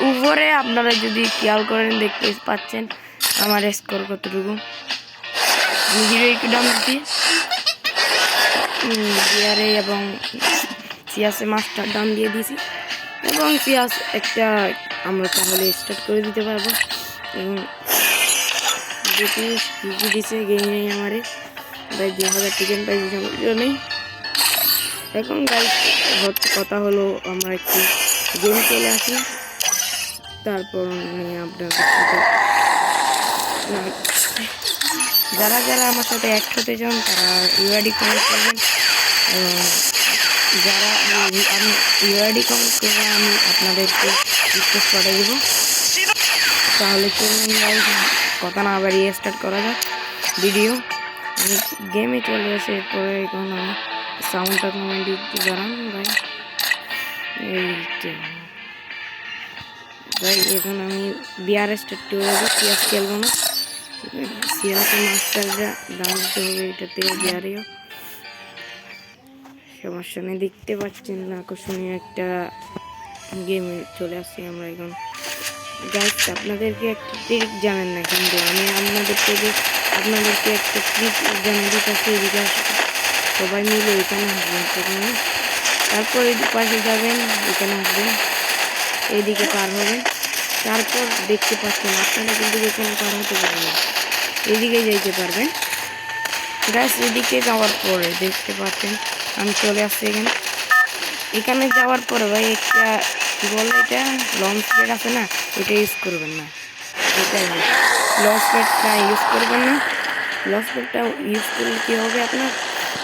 উপরে আপনারা যদি খেয়াল করেন দেখতে পাচ্ছেন আমার স্কোর কতটুকু। আমি হিরোইকে ডাউন দিচ্ছি, বিয়ারে এবং সিয়াসে মাস্টার ডাউন দিয়ে দিয়েছি এবং সিয়াস একটা আমরা তাহলে স্টার্ট করে দিতে পারবো। এবং দেখি কী দিছে গেম নেই আমারে ভাই 2000 টিকেন পাইছি সমস্যা নেই। এখন গাইস কথা হলো আমরা একটু গেম চলে আসি, তারপর নিয়ে আপনাদের সাথে যারা যারা আমার সাথে একসাথে যান তারা ইউআইডি কমেন্ট করবেন এবং যারা আমি ইউআইডি কমেন্ট করে আমি আপনাদেরকে রিকোয়েস্ট পাঠিয়ে দেবো। তাহলে চলুন গাইস কথা না বাড়িয়ে স্টার্ট করা যাক ভিডিও। আমি গেমে চলে আসে এরপরে এখন আমি সাউন্ডটা কমেন্ট একটু জানান ভাই। এই ভাই এখন আমি বিয়ার স্টার্ট করে দেবো, সিয়াস খেলবো না, সিয়াসের মাস্টাররা দাম দিতে হবে এটাতে বিয়ারেও সমস্যা নেই। দেখতে পাচ্ছেন না আকর্ষণীয় একটা গেমে চলে আসছি আমরা এখন। গাইস আপনাদেরকে একটা ট্রিক জানেন না কিন্তু আমি আপনাদেরকে একটা ট্রিক জানিয়ে দিতেছি। এদিকে সবাই মিলে এখানে আসবেন প্রথমে, তারপর এই পাশে যাবেন, এখানে আসবেন, এইদিকে পার হবেন, তারপর দেখতে পাচ্ছেন আপনারা কিন্তু এখানে পার হতে পারবেন, এদিকে যাইতে পারবেন। গাইস এদিকে যাওয়ার পরে দেখতে পাচ্ছেন আমি চলে আসছি এখানে যাওয়ার পরে ভাই একটা কী বলে এটা লঞ্চ প্যাড আছে না, এটা ইউজ করবেন না। এটাই লঞ্চ প্যাডটা ইউজ করবেন না। লঞ্চ প্যাডটা ইউজ করলে কী হবে আপনার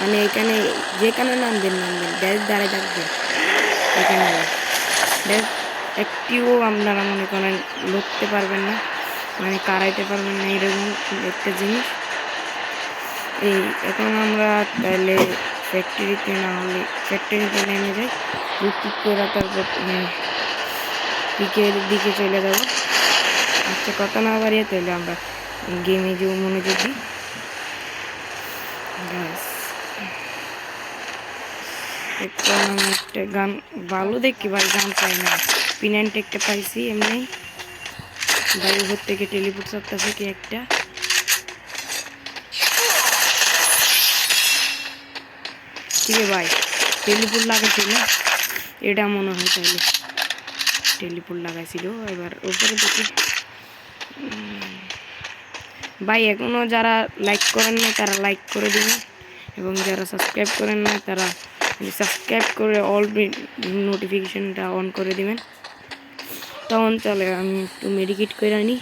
মানে এখানে যেখানে নামবেন ড্যাশ দাঁড়িয়ে থাকবেন, এখানে ড্যাশ একটিও আপনারা মনে করেন লড়তে পারবেন না, মানে কারাইতে পারবেন না, এরকম একটা জিনিস। এই এখন আমরা তাহলে ফ্যাক্টরিতে না হলে ফ্যাক্টরিতে নেমে যাই, লুটটুট করে তারপর পিকের দিকে চলে যাব। আচ্ছা কথা না বাড়িয়ে তাহলে আমরা গেমে যে মনোযোগ দিই। এখন আমি একটা গান ভালো দেখি ভাই, গান পাই না, পিনান্ট একটা পাইছি এমনি ভাই, উপর থেকে টেলিপোর্ট করতেছে কি একটা। ঠিক আছে ভাই টেলিপোর্ট লাগাইছিল এটা মনে হয়, তাহলে টেলিপোর্ট লাগাইছিল। এবার উপরে দেখি ভাই এখনও যারা লাইক করেন না তারা লাইক করে দেবেন এবং যারা সাবস্ক্রাইব করেন না তারা সাবস্ক্রাইব করে অল নোটিফিকেশনটা অন করে দেবেন। তখন চলে আমি একটু মেডিকেট করে আনি,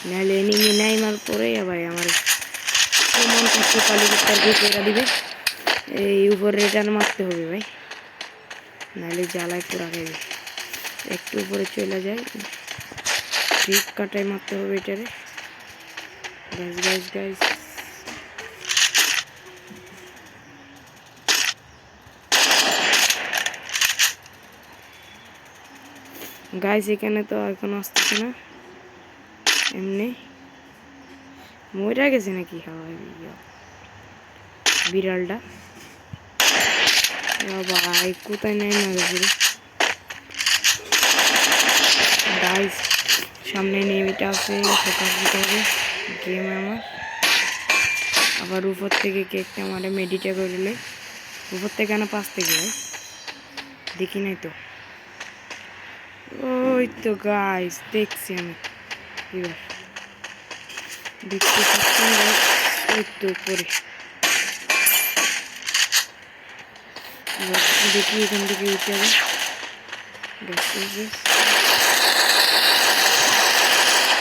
নাহলে এনিমি নাইমার পরে ভাই আমার মন করতে কালিগুটার দিয়ে করে দিবে। এই উপরে রিটার্ন মারতে হবে ভাই, নাহলে জ্বালায় পুরা খাইবে। একটু উপরে চলে যায়, ট্রিপ কাটায় মারতে হবে এটারে। গাইস গাইস গাইস গাইস এখানে তো এখন আসতেছে না, এমনি মরে গেছে নাকি হাওয়ায় বিড়ালটা। ভাই কোথায় নেই না গেছে গাইস, সামনে নেমিটা আছে, ফোকাস দিতে হবে গেম আমার। আবার উপর থেকে কেকটা আমারে মেডিটা করলে উপর থেকে না পাশ থেকে ভাই দেখি নাই তো। ওই তো গাইস দেখছি আমি, এবার দেখতে পাচ্ছেন ওই তো উপরে। দেখি এখান থেকে উঠে যাবে।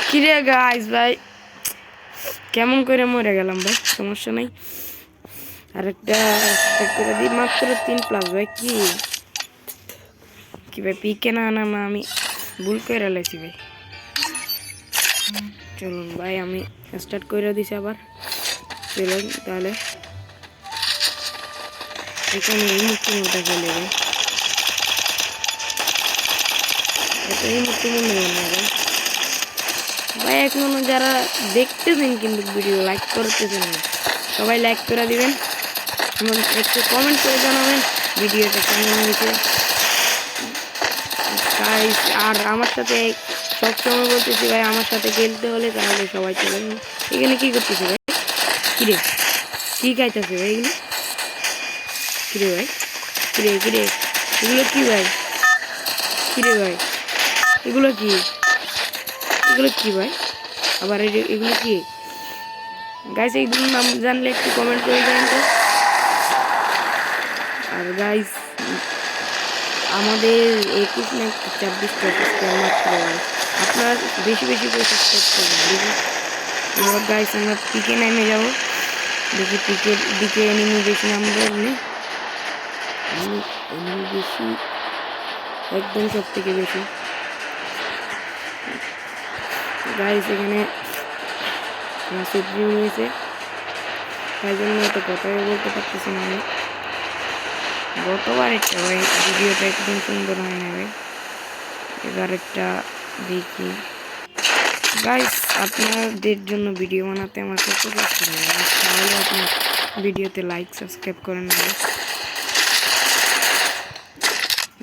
কিরে গাইস ভাই কেমন করে মরে গেলাম ভাই, সমস্যা নাই আরেকটা করে দিই, মাত্র 3+ ভাই। কি ভাই পিকে না আমি ভুল করে লাইছি ভাই। চলুন ভাই আমি স্টার্ট করে দিছি আবার, চলুন তাহলে এখানে এই মুক্তিটা চলে ভাই, এই মুক্তি মনে হয় ভাই। ভাই এখনো যারা দেখতেছেন কিন্তু ভিডিও লাইক করতেছেন না, সবাই লাইক করে দিবেন এবং একটু কমেন্ট করে জানাবেন ভিডিওটা কেমন হয়েছে। গাইস আর আমার সাথে সবসময় বলতেছি ভাই আমার সাথে খেলতে হলে তাহলে সবাই চলে এখানে কি করতেছে ভাই কিরে কি খাইতেছে ভাই এগুলো কিরে ভাই কিরে এগুলো কি ভাই কিরে ভাই এগুলো কি ভাই আবার এগুলো কি গাইস এইগুলোর নাম জানলে একটু কমেন্ট করে জানেন তো। আর গাইস আমাদের 21 না 24টা সাবস্ক্রাইব মাত্র আপনারা বেশি করে সাবস্ক্রাইব করবেন এবার গাইস আমরা পিকে নেমে যাবো দেখি পিকের দিকে এনিমি বেশি নামবে এমনি বেশি একদম সব থেকে বেশি গাইস এখানে সবজি নিয়েছে তাই জন্য তো কথাই বলতে পারতেছি না আমি গতবার একটা ভাই ভিডিওটা একদম সুন্দর হয় না ভাই এবার একটা দেখি গাইস আপনাদের জন্য ভিডিও বানাতে আমার কত কষ্ট হয় তাহলে আপনার ভিডিওতে লাইক সাবস্ক্রাইব করেন না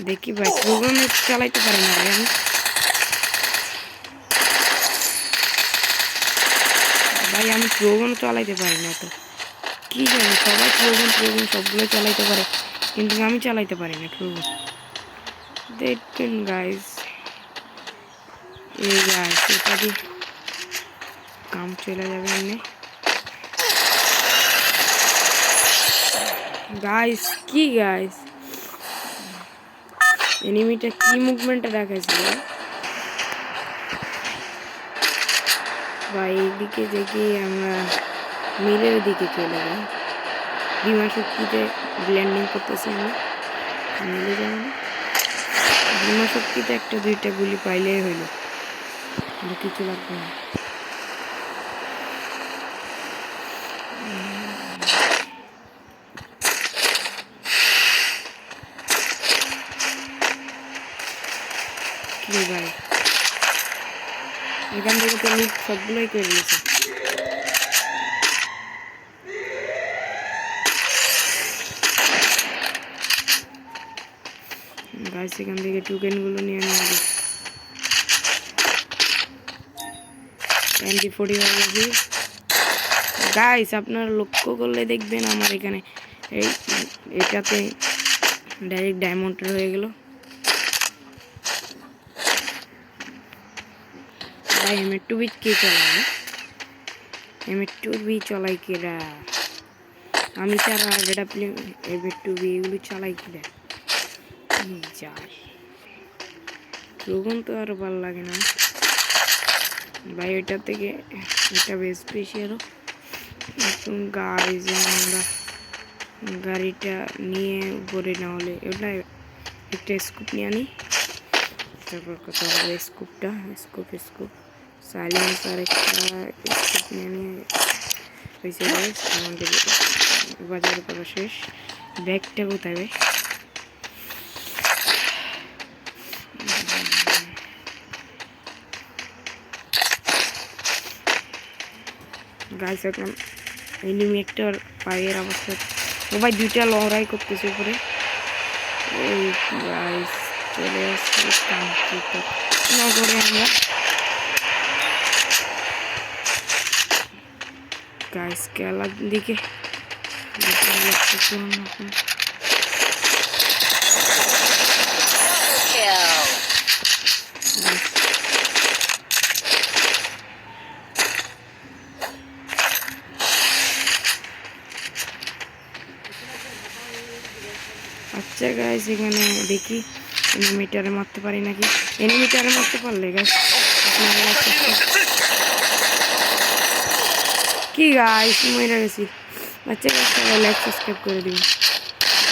দেখি ভাই প্রোগ্রাম চালাইতে পারি না ভাই আমি প্রোগ্রাম চালাইতে পারি না তো কি জানি সবাই প্রোগ্রাম সবগুলো চালাইতে পারে কিন্তু আমি চালাইতে পারি না প্রোগ্রাম দেখবেন গাইস এই গাইস এটা দিয়ে কাম চলে যাবে এমনি গাইস কি গাইস এনিমিটা কি মুভমেন্টটা দেখাইছিল ভাই এইদিকে দেখি আমরা মিলের দিকে চলে যাই বিমান শক্তিতে ব্ল্যান্ডিং করতেছি আমরা মিলে যাবো না বিমান শক্তিতে একটা দুইটা গুলি পাইলেই হইল কিছু লাগবে না কি ভাই এখান থেকে তো লুট সবগুলোই করে দিয়েছে গাইস এখান থেকে টোকেনগুলো নিয়ে নেওয়া MP40 হয়ে গেছে গাইস আপনারা লক্ষ্য করলে দেখবেন আমার এখানে এটাতে ডাইরেক্ট ডায়মন্ড হয়ে গেল ভাই M2B কে চালায় M2B চলাই কেরা আমি ছাড়া যেটা প্লে M2B এগুলো চালাই কিরা যাই প্রোগ্রাম তো আর ভালো লাগে না ভাই ওইটা থেকে এটা বেশ বেশি আরো গাইজ আমরা গাড়িটা নিয়ে উপরে না হলে ওটা একটা স্কুপ নিয়ে আনি তারপর কথা হবে স্কুপ সাইলেন্সার একটা স্কুপ নিয়ে নিয়ে হয়েছে আমাদের বাজার করা শেষ ব্যাগটা কোথায় ভাই গাইস এখন এনিমি একটা পায়ের অবস্থা ও ভাই দুইটা লড়াই করতেছে উপরে এই গাইস চলে আসছে কাউন্ট না করে আমরা গাইস খেলার দিকে আচ্ছা গাইস এখানে দেখি এনিমিটারে মারতে পারি নাকি এনিমিটারে মারতে পারলে গাইস কি গাইস মরে গেছি আচ্ছা গাইস লাইক সাবস্ক্রাইব করে দিন